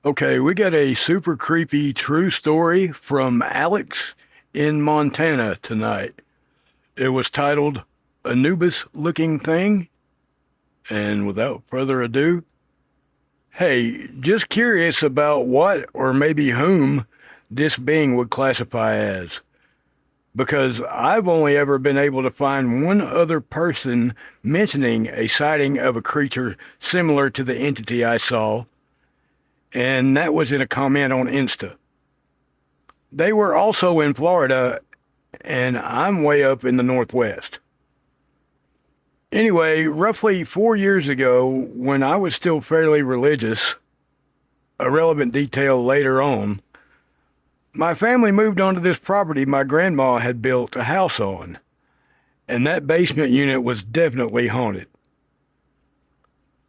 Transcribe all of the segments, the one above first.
Okay, we got a super creepy true story from Alex in Montana tonight. It was titled Anubis Looking Thing. And without further ado, hey, just curious about what or maybe whom this being would classify as. Because I've only ever been able to find one other person mentioning a sighting of a creature similar to the entity I saw, and that was in a comment on Insta. They were also in Florida, and I'm way up in the Northwest. Anyway, roughly 4 years ago, when I was still fairly religious, a relevant detail later on, my family moved onto this property my grandma had built a house on, and that basement unit was definitely haunted.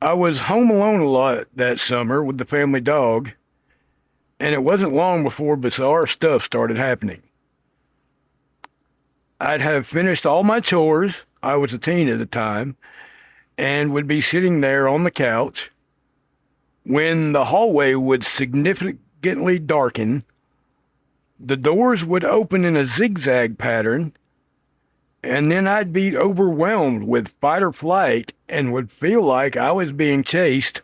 I was home alone a lot that summer with the family dog, and it wasn't long before bizarre stuff started happening. I'd have finished all my chores, I was a teen at the time, and would be sitting there on the couch when the hallway would significantly darken, the doors would open in a zigzag pattern, and then I'd be overwhelmed with fight or flight and would feel like I was being chased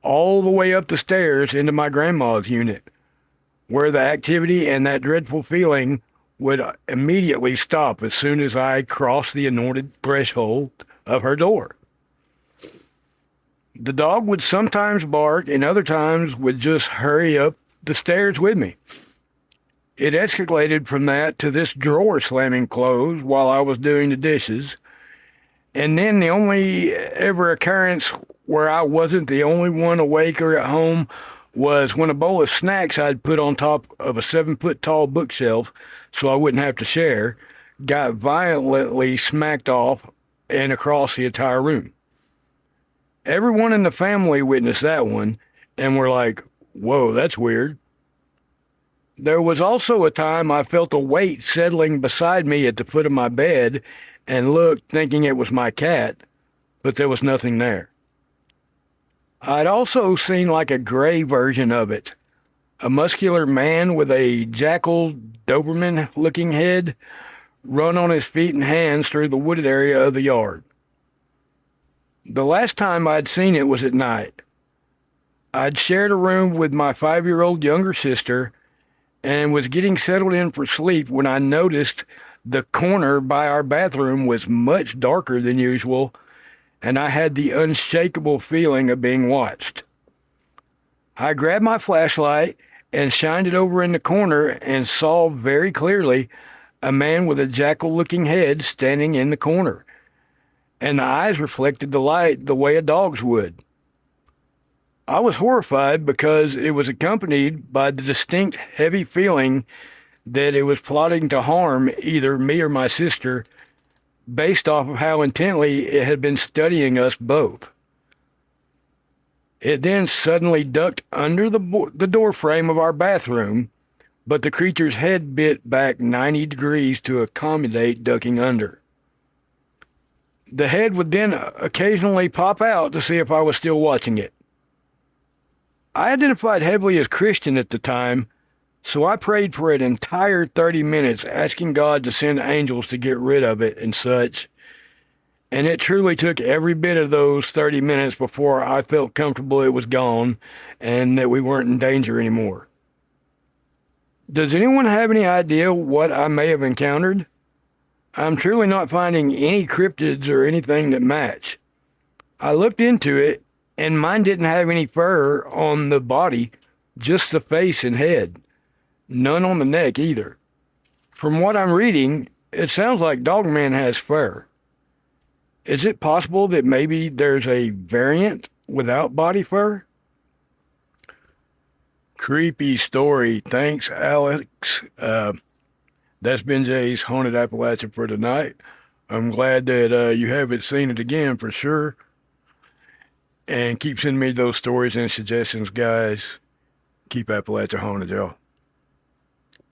all the way up the stairs into my grandma's unit, where the activity and that dreadful feeling would immediately stop as soon as I crossed the anointed threshold of her door. The dog would sometimes bark and other times would just hurry up the stairs with me. It escalated from that to this drawer slamming closed while I was doing the dishes. And then the only ever occurrence where I wasn't the only one awake or at home was when a bowl of snacks I'd put on top of a 7-foot tall bookshelf so I wouldn't have to share got violently smacked off and across the entire room. Everyone in the family witnessed that one and were like, whoa, that's weird. There was also a time I felt a weight settling beside me at the foot of my bed and looked thinking it was my cat, but there was nothing there. I'd also seen like a gray version of it, a muscular man with a jackal Doberman-looking head run on his feet and hands through the wooded area of the yard. The last time I'd seen it was at night. I'd shared a room with my 5-year-old younger sister and was getting settled in for sleep when I noticed the corner by our bathroom was much darker than usual, and I had the unshakable feeling of being watched. I grabbed my flashlight and shined it over in the corner and saw very clearly a man with a jackal-looking head standing in the corner, and the eyes reflected the light the way a dog's would. I was horrified because it was accompanied by the distinct heavy feeling that it was plotting to harm either me or my sister based off of how intently it had been studying us both. It then suddenly ducked under the door frame of our bathroom, but the creature's head bit back 90 degrees to accommodate ducking under. The head would then occasionally pop out to see if I was still watching it. I identified heavily as Christian at the time, so I prayed for an entire 30 minutes asking God to send angels to get rid of it and such, and it truly took every bit of those 30 minutes before I felt comfortable it was gone and that we weren't in danger anymore. Does anyone have any idea what I may have encountered? I'm truly not finding any cryptids or anything that match. I looked into it, and mine didn't have any fur on the body, just the face and head. None on the neck either. From what I'm reading, it sounds like Dogman has fur. Is it possible that maybe there's a variant without body fur? Creepy story. Thanks, Alex. That's been Jay's Haunted Appalachia for tonight. I'm glad that you haven't seen it again for sure. And keep sending me those stories and suggestions, guys. Keep Appalachia haunted, y'all.